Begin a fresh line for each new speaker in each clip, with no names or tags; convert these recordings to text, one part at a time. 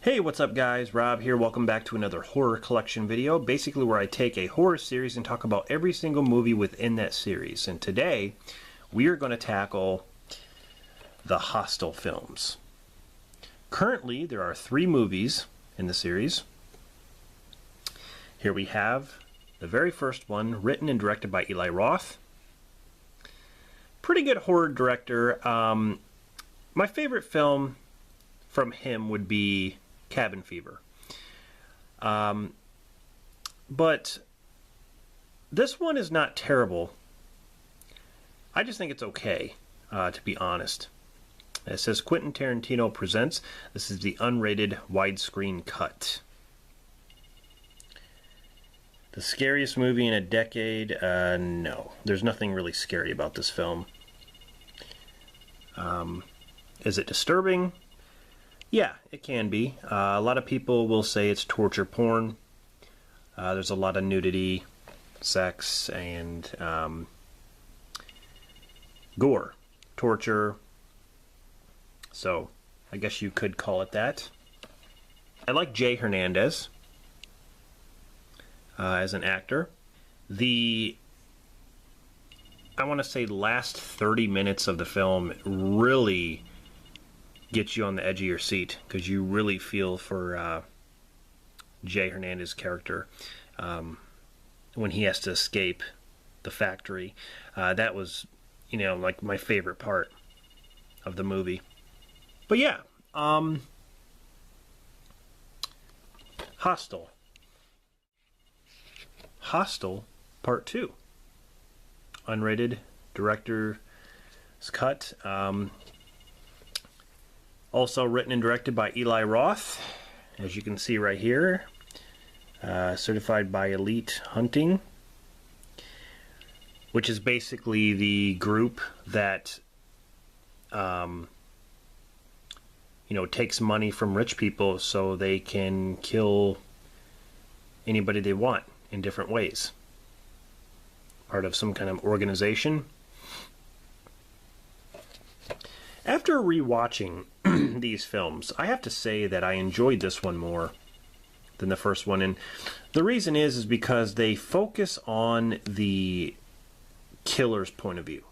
Hey, what's up guys? Rob here. Welcome back to another horror collection video, basically where I take a horror series and talk about every single movie within that series. And today, we are going to tackle the Hostel films. Currently, there are 3 movies in the series. Here we have the very first one, written and directed by Eli Roth. Pretty good horror director. My favorite film from him would be Cabin Fever. But this one is not terrible. I just think it's okay, to be honest. It says Quentin Tarantino presents. This is the unrated widescreen cut. The scariest movie in a decade? No. There's nothing really scary about this film. Is it disturbing? Yeah, it can be. A lot of people will say it's torture porn. There's a lot of nudity, sex, and gore. Torture. So, I guess you could call it that. I like Jay Hernandez as an actor. I want to say last 30 minutes of the film really gets you on the edge of your seat because you really feel for Jay Hernandez's character when he has to escape the factory. That was, like my favorite part of the movie. But yeah, Hostel. Hostel Part 2. Unrated, director's cut. Also written and directed by Eli Roth, as you can see right here. Certified by Elite Hunting, which is basically the group that takes money from rich people so they can kill anybody they want in different ways. Part of some kind of organization. After rewatching these films, I have to say that I enjoyed this one more than the first one, and the reason is because they focus on the killer's point of view.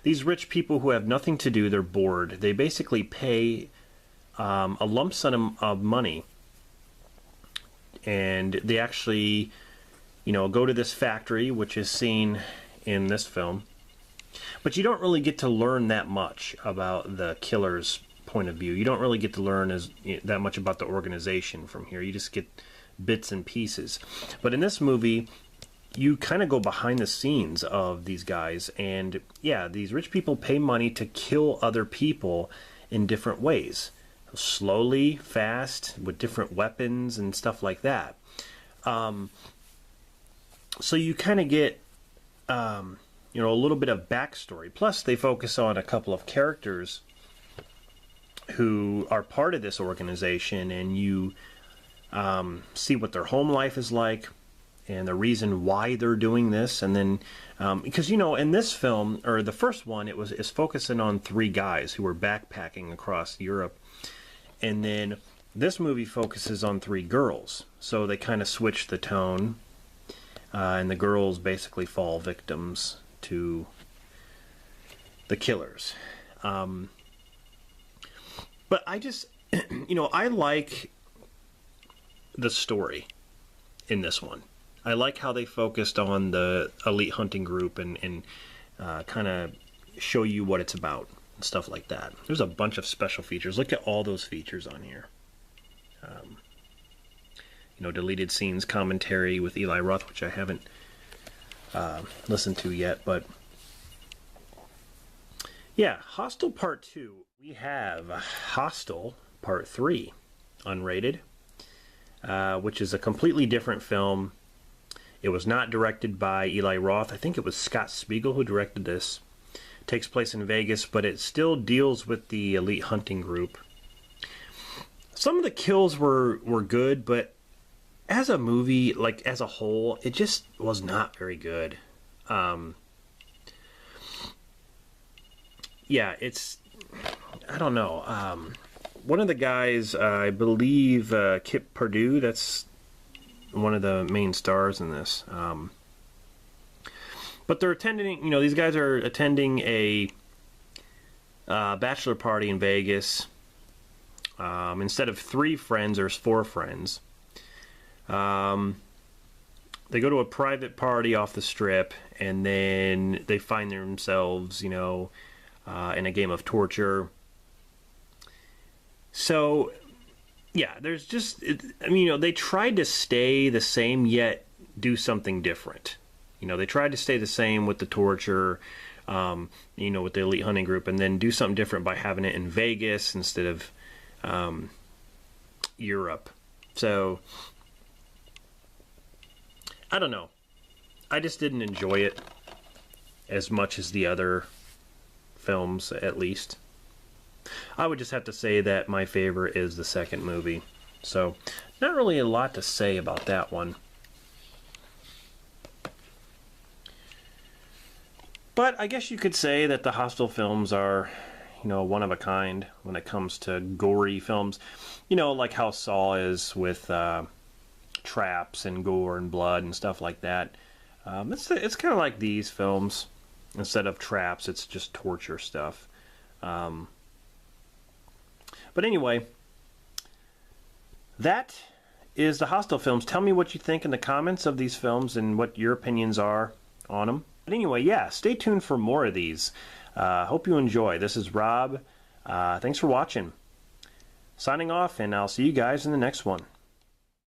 These rich people who have nothing to do, they're bored, they basically pay a lump sum of money, and they actually go to this factory, which is seen in this film. But you don't really get to learn that much about the killer's point of view. You don't really get to learn that much about the organization from here. You just get bits and pieces. But in this movie, you kind of go behind the scenes of these guys. And yeah, these rich people pay money to kill other people in different ways. Slowly, fast, with different weapons and stuff like that. So you kind of get a little bit of backstory. Plus, they focus on a couple of characters who are part of this organization, and you see what their home life is like and the reason why they're doing this. And then, because in this film, or the first one, it's focusing on 3 guys who were backpacking across Europe, and then this movie focuses on 3 girls. So they kind of switch the tone, and the girls basically fall victims to the killers. But I just, I like the story in this one. I like how they focused on the elite hunting group and kind of show you what it's about and stuff like that. There's a bunch of special features. Look at all those features on here. Deleted scenes, commentary with Eli Roth, which I haven't listened to yet, but yeah, Hostel Part 2. We have Hostel Part 3, unrated, which is a completely different film. It was not directed by Eli Roth. I think it was Scott Spiegel who directed this. It takes place in Vegas, but it still deals with the elite hunting group. Some of the kills were good, but as a movie, like as a whole, it just was not very good. Yeah, it's, I don't know. one of the guys, I believe Kip Perdue, that's one of the main stars in this. But they're attending, these guys are attending a bachelor party in Vegas. Instead of 3 friends, there's 4 friends. They go to a private party off the strip, and then they find themselves, in a game of torture. So, yeah, there's just, they tried to stay the same, yet do something different. They tried to stay the same with the torture, with the elite hunting group, and then do something different by having it in Vegas instead of Europe. So, I don't know. I just didn't enjoy it as much as the other films, at least. I would just have to say that my favorite is the second movie. So, not really a lot to say about that one. But I guess you could say that the Hostel films are, one of a kind when it comes to gory films. Like how Saw is with traps and gore and blood and stuff like that. It's kind of like these films. Instead of traps, it's just torture stuff. But anyway, that is the Hostel films. Tell me what you think in the comments of these films and what your opinions are on them. But anyway, yeah, stay tuned for more of these. Hope you enjoy. This is Rob. Thanks for watching. Signing off, and I'll see you guys in the next one.